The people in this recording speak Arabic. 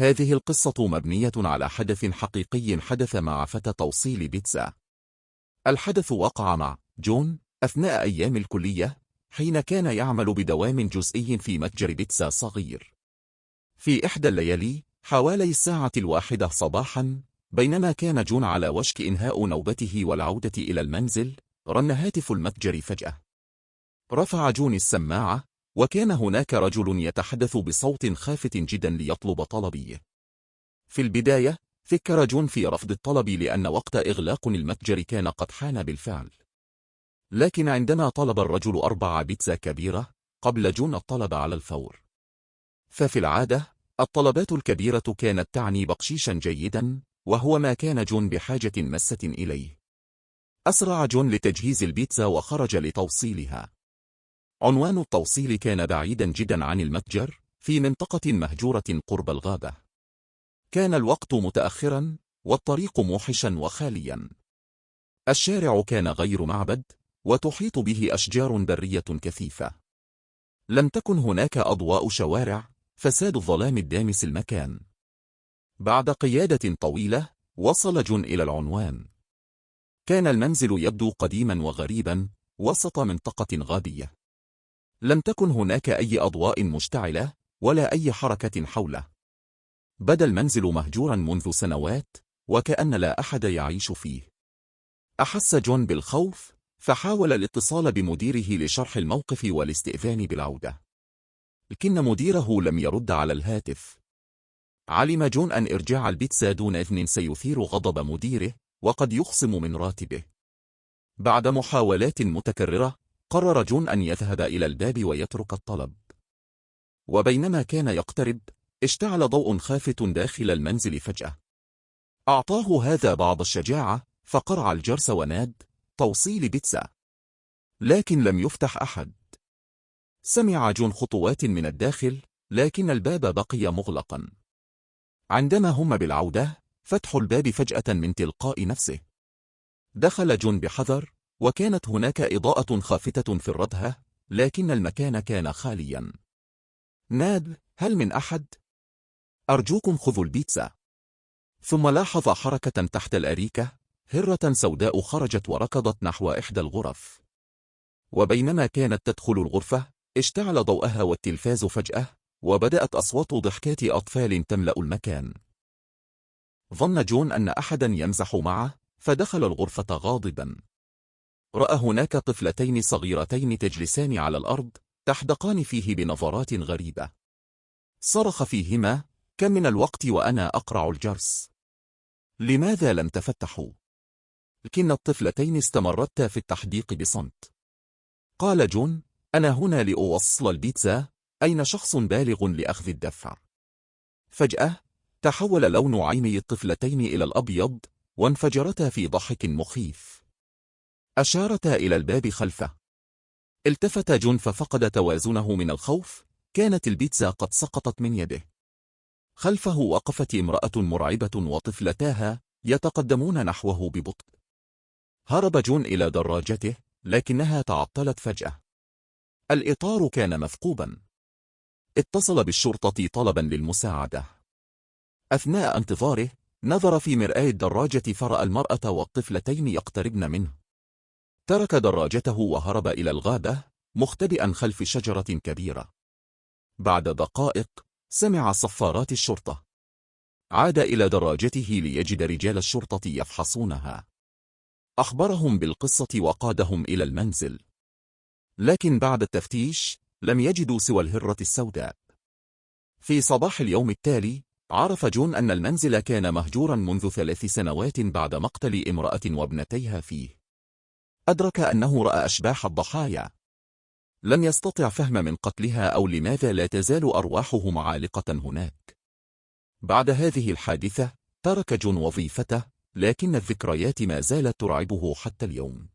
هذه القصة مبنية على حدث حقيقي حدث مع فتى توصيل بيتزا. الحدث وقع مع جون أثناء أيام الكلية، حين كان يعمل بدوام جزئي في متجر بيتزا صغير. في إحدى الليالي حوالي 1:00 صباحا، بينما كان جون على وشك إنهاء نوبته والعودة إلى المنزل، رن هاتف المتجر فجأة. رفع جون السماعة، وكان هناك رجل يتحدث بصوت خافت جدا ليطلب طلبيه. في البداية فكر جون في رفض الطلب لأن وقت إغلاق المتجر كان قد حان بالفعل. لكن عندما طلب الرجل 4 بيتزا كبيرة، قبل جون الطلب على الفور. ففي العادة الطلبات الكبيرة كانت تعني بقشيشا جيدا، وهو ما كان جون بحاجة ماسة إليه. أسرع جون لتجهيز البيتزا وخرج لتوصيلها. عنوان التوصيل كان بعيدا جدا عن المتجر، في منطقة مهجورة قرب الغابة. كان الوقت متأخرا، والطريق موحشا وخاليا. الشارع كان غير معبد، وتحيط به أشجار برية كثيفة. لم تكن هناك أضواء شوارع، فساد الظلام الدامس المكان. بعد قيادة طويلة، وصل جون إلى العنوان. كان المنزل يبدو قديما وغريبا، وسط منطقة غابية. لم تكن هناك أي أضواء مشتعلة، ولا أي حركة حوله. بدا المنزل مهجورا منذ سنوات، وكأن لا أحد يعيش فيه. أحس جون بالخوف، فحاول الاتصال بمديره لشرح الموقف والاستئذان بالعودة. لكن مديره لم يرد على الهاتف. علم جون أن إرجاع البيتزا دون إذن سيثير غضب مديره، وقد يخصم من راتبه. بعد محاولات متكررة، قرر جون أن يذهب إلى الباب ويترك الطلب. وبينما كان يقترب، اشتعل ضوء خافت داخل المنزل فجأة. أعطاه هذا بعض الشجاعة، فقرع الجرس وناد: توصيل بيتزا. لكن لم يفتح أحد. سمع جون خطوات من الداخل، لكن الباب بقي مغلقا. عندما هم بالعودة، فتحوا الباب فجأة من تلقاء نفسه. دخل جون بحذر، وكانت هناك إضاءة خافتة في الردهة، لكن المكان كان خاليا. ناد: هل من أحد؟ أرجوكم خذوا البيتزا. ثم لاحظ حركة تحت الأريكة، هرة سوداء خرجت وركضت نحو إحدى الغرف. وبينما كانت تدخل الغرفة، اشتعل ضوءها والتلفاز فجأة، وبدأت أصوات ضحكات أطفال تملأ المكان. ظن جون أن أحدا يمزح معه، فدخل الغرفة غاضبا. رأى هناك طفلتين صغيرتين تجلسان على الأرض، تحدقان فيه بنظرات غريبة. صرخ فيهما: كم من الوقت وأنا أقرع الجرس؟ لماذا لم تفتحوا؟ لكن الطفلتين استمرتا في التحديق بصمت. قال جون: أنا هنا لأوصل البيتزا، أين شخص بالغ لأخذ الدفع؟ فجأة تحول لون عيني الطفلتين إلى الأبيض، وانفجرتا في ضحك مخيف. أشارتا إلى الباب خلفه. التفت جون ففقد توازنه من الخوف، كانت البيتزا قد سقطت من يده. خلفه وقفت امرأة مرعبة وطفلتاها يتقدمون نحوه ببطء. هرب جون إلى دراجته، لكنها تعطلت فجأة. الإطار كان مثقوبا. اتصل بالشرطة طلبا للمساعدة. أثناء انتظاره، نظر في مرآة الدراجة فرأى المرأة والطفلتين يقتربن منه. ترك دراجته وهرب إلى الغابة، مختبئا خلف شجرة كبيرة. بعد دقائق سمع صفارات الشرطة. عاد إلى دراجته ليجد رجال الشرطة يفحصونها. أخبرهم بالقصة وقادهم إلى المنزل. لكن بعد التفتيش لم يجدوا سوى الهرة السوداء. في صباح اليوم التالي، عرف جون أن المنزل كان مهجورا منذ 3 سنوات بعد مقتل امرأة وابنتيها فيه. أدرك أنه رأى أشباح الضحايا. لم يستطع فهم من قتلها أو لماذا لا تزال أرواحهم عالقة هناك. بعد هذه الحادثة ترك جون وظيفته، لكن الذكريات ما زالت ترعبه حتى اليوم.